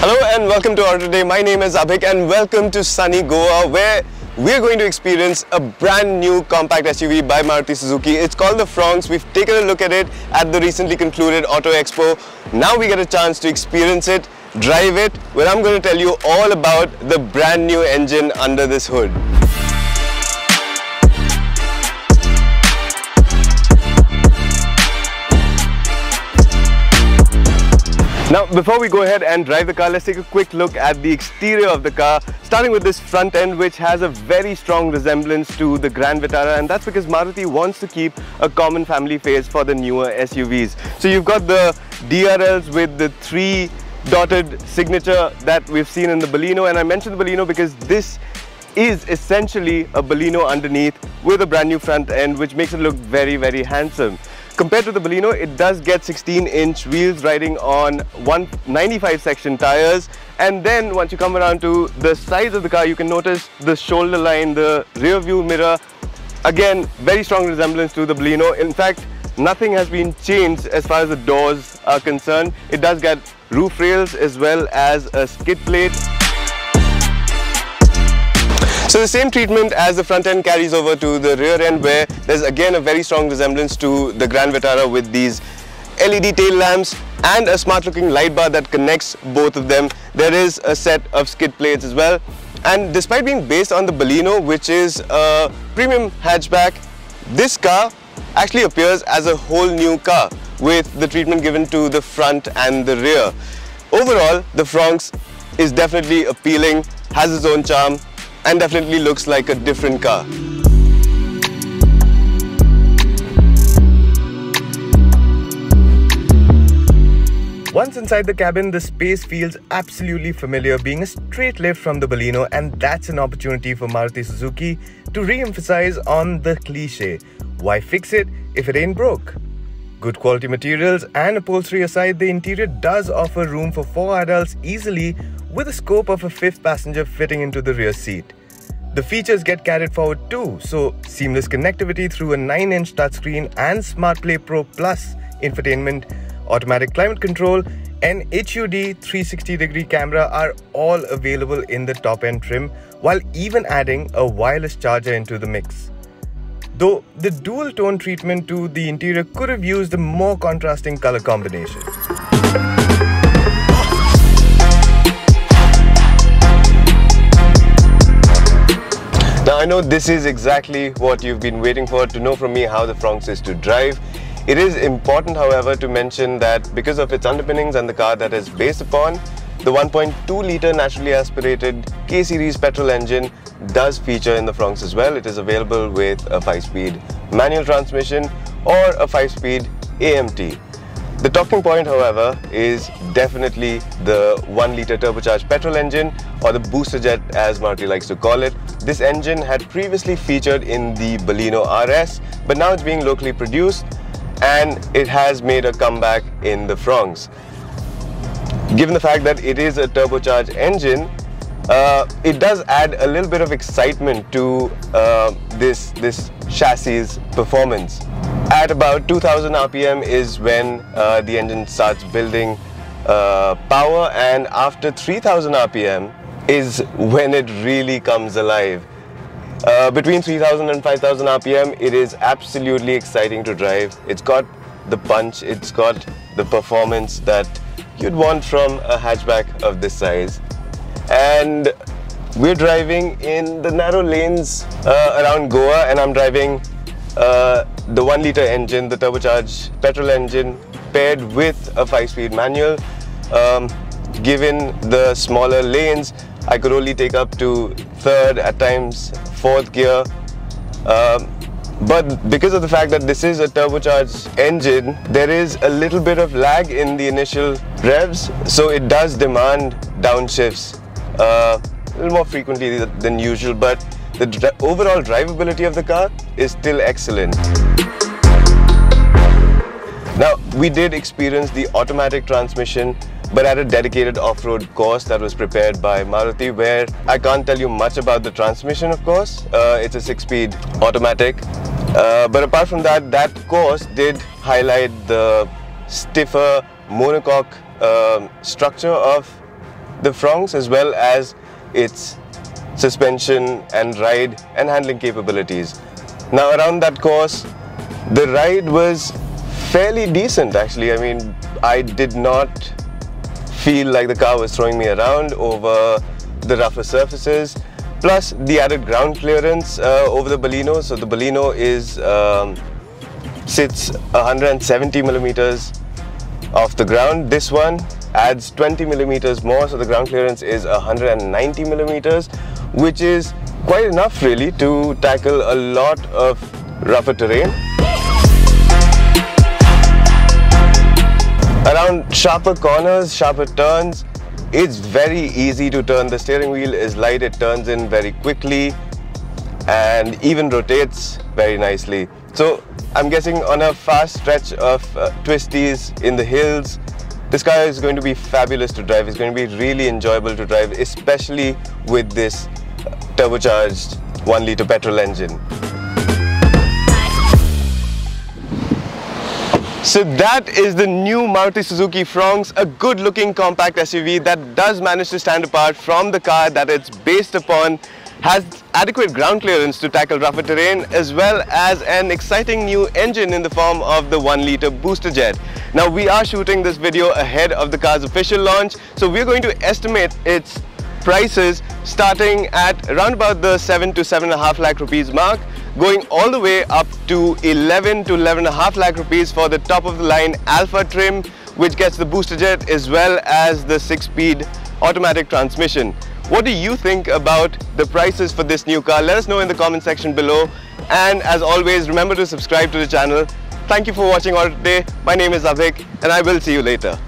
Hello and welcome to Auto Day. My name is Abhik and welcome to sunny Goa, where we're going to experience a brand new compact SUV by Maruti Suzuki. It's called the Fronx. We've taken a look at it at the recently concluded Auto Expo. Now we get a chance to experience it, drive it, where I'm going to tell you all about the brand new engine under this hood. Now, before we go ahead and drive the car, let's take a quick look at the exterior of the car, starting with this front end, which has a very strong resemblance to the Grand Vitara, and that's because Maruti wants to keep a common family face for the newer SUVs. So you've got the DRLs with the 3 dotted signature that we've seen in the Baleno, and I mentioned the Baleno because this is essentially a Baleno underneath with a brand new front end, which makes it look very, very handsome. Compared to the Baleno, it does get 16-inch wheels riding on 195 section tires, and then once you come around to the sides of the car, you can notice the shoulder line, the rear view mirror. Again, very strong resemblance to the Baleno. In fact, nothing has been changed as far as the doors are concerned. It does get roof rails as well as a skid plate. So the same treatment as the front end carries over to the rear end, where there's again a very strong resemblance to the Grand Vitara with these LED tail lamps and a smart looking light bar that connects both of them. There is a set of skid plates as well, and despite being based on the Baleno, which is a premium hatchback, this car actually appears as a whole new car with the treatment given to the front and the rear. Overall, the Fronx is definitely appealing, has its own charm, and definitely looks like a different car. Once inside the cabin, the space feels absolutely familiar, being a straight lift from the Baleno, and that's an opportunity for Maruti Suzuki to re-emphasize on the cliche, why fix it if it ain't broke? Good quality materials and upholstery aside, the interior does offer room for 4 adults easily, with a scope of a 5th passenger fitting into the rear seat. The features get carried forward too, so seamless connectivity through a 9-inch touchscreen and SmartPlay Pro Plus infotainment, automatic climate control, and HUD 360-degree camera are all available in the top-end trim, while even adding a wireless charger into the mix. Though the dual-tone treatment to the interior could have used a more contrasting color combination. Now I know this is exactly what you've been waiting for, to know from me how the Fronx is to drive. It is important, however, to mention that because of its underpinnings and the car that is based upon, the 1.2-litre naturally aspirated K-series petrol engine does feature in the Fronx as well. It is available with a 5-speed manual transmission or a 5-speed AMT. The talking point, however, is definitely the 1-litre turbocharged petrol engine, or the booster jet as Maruti likes to call it. This engine had previously featured in the Baleno RS, but now it's being locally produced and it has made a comeback in the Fronx. Given the fact that it is a turbocharged engine, it does add a little bit of excitement to this chassis performance. At about 2000 RPM is when the engine starts building power, and after 3000 RPM is when it really comes alive. Between 3000 and 5000 RPM, it is absolutely exciting to drive. It's got the punch, it's got the performance that you'd want from a hatchback of this size. And we're driving in the narrow lanes around Goa, and I'm driving the 1-litre engine, the turbocharged petrol engine, paired with a 5-speed manual. Given the smaller lanes, I could only take up to 3rd, at times 4th gear. But because of the fact that this is a turbocharged engine, there is a little bit of lag in the initial revs, so it does demand downshifts a little more frequently than usual, but the overall drivability of the car is still excellent. Now, we did experience the automatic transmission, but at a dedicated off-road course that was prepared by Maruti, where I can't tell you much about the transmission, of course. It's a 6-speed automatic. But apart from that, that course did highlight the stiffer monocoque structure of the Fronx as well as its suspension and ride and handling capabilities. Now around that course, the ride was fairly decent actually. I mean, I did not feel like the car was throwing me around over the rougher surfaces. Plus the added ground clearance over the Baleno. So the Baleno sits 170 millimeters off the ground. This one adds 20 millimeters more, so the ground clearance is 190 millimeters, which is quite enough really to tackle a lot of rougher terrain. Around sharper corners, sharper turns, it's very easy to turn. The steering wheel is light, it turns in very quickly and even rotates very nicely. So I'm guessing on a fast stretch of twisties in the hills, this car is going to be fabulous to drive. It's going to be really enjoyable to drive, especially with this turbocharged 1-litre petrol engine. So that is the new Maruti Suzuki Fronx, a good looking compact SUV that does manage to stand apart from the car that it's based upon, has adequate ground clearance to tackle rougher terrain, as well as an exciting new engine in the form of the 1-litre booster jet. Now we are shooting this video ahead of the car's official launch, so we're going to estimate its prices starting at around about the 7 to 7.5 lakh rupees mark, going all the way up to 11 to 11.5 lakh rupees for the top of the line Alpha trim, which gets the booster jet as well as the 6-speed automatic transmission. What do you think about the prices for this new car? Let us know in the comment section below, and as always, remember to subscribe to the channel. Thank you for watching all today. My name is Avik and I will see you later.